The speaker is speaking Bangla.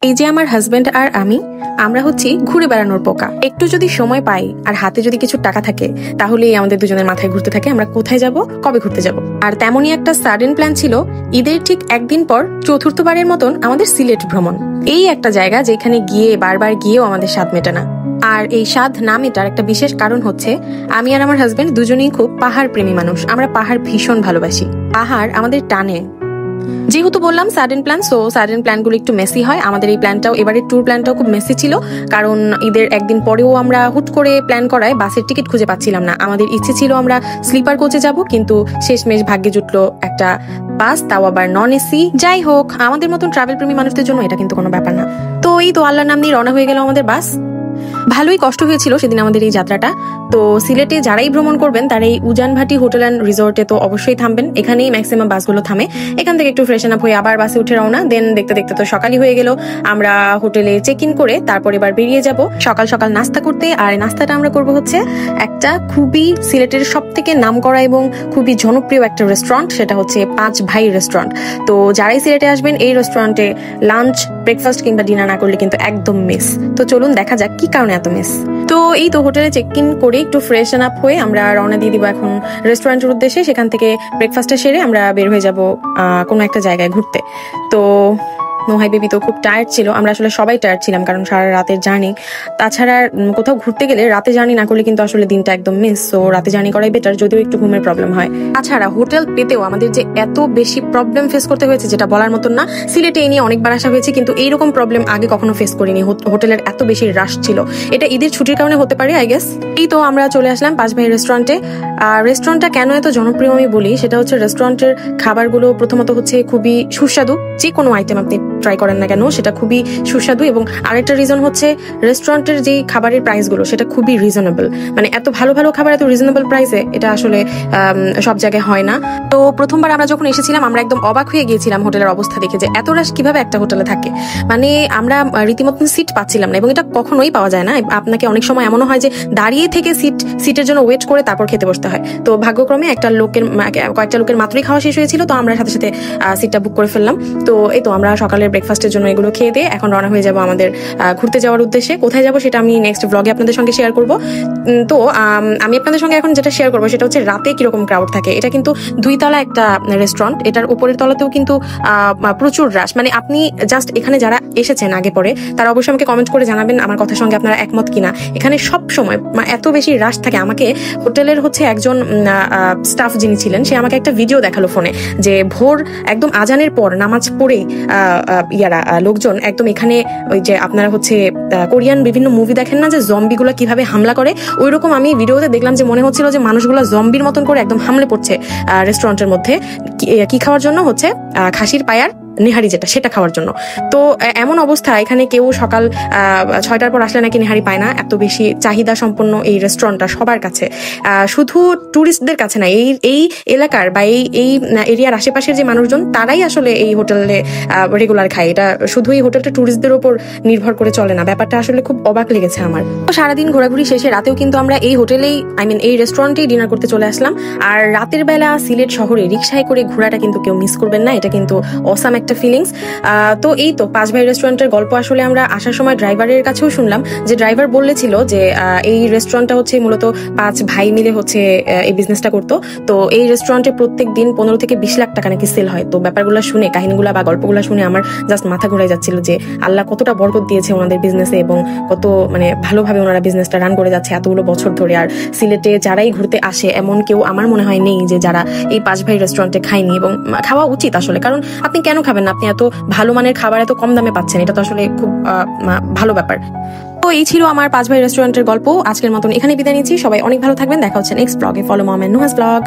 এই যে আমার হাজবেন্ড আর আমরা হচ্ছি ঘুরে বেড়ানোর পোকা। একটু যদি সময় পাই আর হাতে যদি কিছু টাকা থাকে তাহলেই আমাদের দুজনের মাথায় ঘুরতে থাকে আমরা কোথায় যাব, কবে ঘুরতে যাব। আর তেমনই একটা সাডেন প্ল্যান ছিল ঈদের ঠিক একদিন পর চতুর্থবারের মতন আমাদের সিলেট ভ্রমণ। এই একটা জায়গা যেখানে গিয়ে বারবার গিয়েও আমাদের স্বাদ মেটে না। আর এই স্বাদ না মেটার একটা বিশেষ কারণ হচ্ছে আমি আর আমার হাজবেন্ড দুজনেই খুব পাহাড় প্রেমী মানুষ। আমরা পাহাড় ভীষণ ভালোবাসি, পাহাড় আমাদের টানে। যেহেতু বললাম সাডেন প্ল্যান, সো সাডেন প্ল্যানগুলো একটু মেসি হয়। আমাদের এই প্ল্যানটাও, এবারের ট্যুর প্ল্যানটাও খুব মেসি ছিল, কারণ ঈদের একদিন পরেও আমরা হুট করে প্ল্যান করায় বাসের টিকিট খুঁজে পাচ্ছিলাম না। আমাদের ইচ্ছে ছিল আমরা স্লিপার কোচে যাব, কিন্তু শেষমেশ ভাগ্যে জুটলো একটা বাস, তাও আবার নন এসি। যাই হোক, আমাদের মতন ট্রাভেল প্রেমী মানুষদের জন্য এটা কিন্তু কোনো ব্যাপার না। তো এই তো আল্লাহর নাম নিয়ে রওনা হয়ে গেল আমাদের বাস। ভালোই কষ্ট হয়েছিল সেদিন আমাদের এই যাত্রাটা। তো সিলেটে যারাই ভ্রমণ করবেন তারা এই উজানভাটি হোটেল অ্যান্ড রিসোর্টে তো অবশ্যই থামবেন। এখানেই ম্যাক্সিমাম বাসগুলো থামে। এখান থেকে একটু ফ্রেশন আপ হয়ে আবার বাসে উঠে রওনা। দেন দেখতে দেখতে তো সকালই হয়ে গেল। আমরা হোটেলে চেক ইন করে তারপর এবার বেরিয়ে যাব সকাল সকাল নাস্তা করতে। আর নাস্তাটা আমরা করব হচ্ছে একটা খুবই সিলেটের সব থেকে নামকরা এবং খুবই জনপ্রিয় একটা রেস্টুরেন্ট, সেটা হচ্ছে পাঁচ ভাই রেস্টুরেন্ট। তো যারাই সিলেটে আসবেন এই রেস্টুরেন্টে লাঞ্চ, ব্রেকফাস্ট কিংবা ডিনার না করলে কিন্তু একদম মিস। তো চলুন দেখা যাক কি কারণে এত মিস। তো এই তো হোটেলে চেক ইন করে একটু ফ্রেশন আপ হয়ে আমরা রওনা দিয়ে দিব এখন রেস্টুরেন্টের উদ্দেশ্যে। সেখান থেকে ব্রেকফাস্টটা সেরে আমরা বের হয়ে যাব কোনো একটা জায়গায় ঘুরতে। তো নোহাই বেবি তো খুব টায়ার্ড ছিল, আমরা আসলে সবাই টায়ার্ড ছিলাম, কারণ সারা রাতের জার্নি। তাছাড়া কোথাও ঘুরতে গেলে রাতে জার্নি না করলে কিন্তু আসলে দিনটা একদম মিস। সো রাতে জার্নি করাই বেটার, যদিও একটু ঘুমের প্রবলেম হয়। তাছাড়া হোটেল পেতেও আমাদের যে এত বেশি প্রবলেম ফেস করতে হয়েছে যেটা বলার মতন না। সিলেটে এই নিয়ে অনেকবার আসা হয়েছে, কিন্তু এইরকম প্রবলেম আগে কখনো ফেস করিনি। হোটেলের এত বেশি রাশ ছিল, এটা ঈদের ছুটির কারণে হতে পারে আই গেস। এই তো আমরা চলে আসলাম পাঁচ ভাই রেস্টুরেন্টে। আর রেস্টুরেন্টটা কেন এত জনপ্রিয় আমি বলি, সেটা হচ্ছে রেস্টুরেন্টের খাবারগুলো প্রথমত হচ্ছে খুবই সুস্বাদু। যে কোনো আইটেম আপনি ট্রাই করেন না কেন সেটা খুবই সুস্বাদু। এবং আরেকটা রিজন হচ্ছে রেস্টুরেন্টের যে খাবারের প্রাইসগুলো সেটা খুবই রিজনেবল। মানে এত ভালো ভালো খাবার এত রিজনেবল প্রাইসে এটা আসলে সব জায়গায় হয় না। তো প্রথমবার আমরা যখন এসেছিলাম আমরা একদম অবাক হয়ে গিয়েছিলাম হোটেলের অবস্থা দেখে, যে এত রাশ কিভাবে একটা হোটেলে থাকে। মানে আমরা রীতিমতন সিট পাচ্ছিলাম না, এবং এটা কখনোই পাওয়া যায় না। আপনাকে অনেক সময় এমনও হয় যে দাঁড়িয়ে থেকে সিটের জন্য ওয়েট করে তারপর খেতে বসতে হয়। তো ভাগ্যক্রমে কয়েকটা লোকের মাত্রই খাওয়া শেষ হয়েছিল, তো আমরা সাথে সাথে সিটটা বুক করে ফেললাম। তো এই তো আমরা সকালের ব্রেকফাস্টের জন্য এগুলো খেয়ে দিয়ে এখন রওনা হয়ে যাব আমাদের ঘুরতে যাওয়ার উদ্দেশ্যে। কোথায় যাব সেটা আমি নেক্সট ব্লগে আপনাদের সঙ্গে শেয়ার করব। তো আমি আপনাদের সঙ্গে এখন যেটা শেয়ার করবো সেটা হচ্ছে রাতে কিরকম ক্রাউড থাকে। এটা কিন্তু 2 তলা একটা রেস্টুরেন্ট, এটার উপরের তলাতেও কিন্তু প্রচুর রাশ। মানে আপনি জাস্ট এখানে যারা এসেছেন আগে পরে তারা অবশ্যই আমাকে কমেন্ট করে জানাবেন আমার কথার সঙ্গে আপনারা একমত কিনা। এখানে সব সময় এত বেশি রাশ থাকে। আমাকে হোটেলের হচ্ছে একজন স্টাফ যিনি ছিলেন সে আমাকে একটা ভিডিও দেখালো ফোনে, যে ভোর একদম আজানের পর নামাজ পড়েই লোকজন একদম এখানে, ওই যে আপনারা হচ্ছে কোরিয়ান বিভিন্ন মুভি দেখেন না যে জম্বিগুলো কিভাবে হামলা করে, ওইরকম আমি ভিডিওতে দেখলাম যে মনে হচ্ছিল যে মানুষগুলো জম্বির মতন করে একদম হামলে পড়ছে রেস্টুরেন্টের মধ্যে। কি খাওয়ার জন্য হচ্ছে খাসির পায়ার নেহারি, যেটা সেটা খাওয়ার জন্য। তো এমন অবস্থা এখানে কেউ সকাল 6টার পর আসলে নাকি নেহারি পায় না। এত বেশি চাহিদা সম্পন্ন এই রেস্টুরেন্টটা সবার কাছে, শুধু টুরিস্টদের কাছে না, এই এলাকার বা এই এরিয়ার আশেপাশের যে মানুষজন তারাই আসলে এই হোটেলে রেগুলার খায়। এটা শুধু এই হোটেলটা টুরিস্টদের উপর নির্ভর করে চলে না। ব্যাপারটা আসলে খুব অবাক লেগেছে আমার। তো সারাদিন ঘোরাঘুরি শেষে রাতেও কিন্তু আমরা এই হোটেলেই এই রেস্টুরেন্টেই ডিনার করতে চলে আসলাম। আর রাতের বেলা সিলেট শহরে রিক্সায় করে ঘোরাটা কিন্তু কেউ মিস করবেন না, এটা কিন্তু অসাম একটা ফিলিংস। তো এই তো পাঁচ ভাই রেস্টুরেন্টের গল্প আসলে আমরা আসার সময় ড্রাইভারের কাছেও শুনলাম, যে ড্রাইভার বলেছিল যে এই রেস্টুরেন্টটা হচ্ছে মূলত 5 ভাই মিলে হচ্ছে এই বিজনেসটা করতো। তো এই রেস্টুরেন্টে প্রত্যেক দিন 15 থেকে 20 লাখ টাকা নাকি সেল হয়। তো ব্যাপারগুলো শুনে, কাহিনীগুলো বা গল্পগুলো শুনে আমার জাস্ট মাথা ঘুরাই যাচ্ছিল যে আল্লাহ কতটা বরকত দিয়েছে ওনাদের বিজনেসে, এবং কত ভালোভাবে ওনারা বিজনেসটা রান করে যাচ্ছে এতগুলো বছর ধরে। আর সিলেটে যারাই ঘুরতে আসে এমন কেউ আমার মনে হয় নেই যে যারা এই পাঁচ ভাই রেস্টুরেন্টে খায়নি, এবং খাওয়া উচিত আসলে। কারণ আপনি কেন খাবেন না? আপনি এত ভালো মানের খাবার এত কম দামে পাচ্ছেন, এটা তো আসলে খুব ভালো ব্যাপার। তো এই ছিল আমার পাঁচ ভাই রেস্টুরেন্টের গল্প। আজকের মতন এখানে বিদায় নিচ্ছি। সবাই অনেক ভালো থাকবেন, দেখা হচ্ছে next blog. Follow mom and Nuhas blog.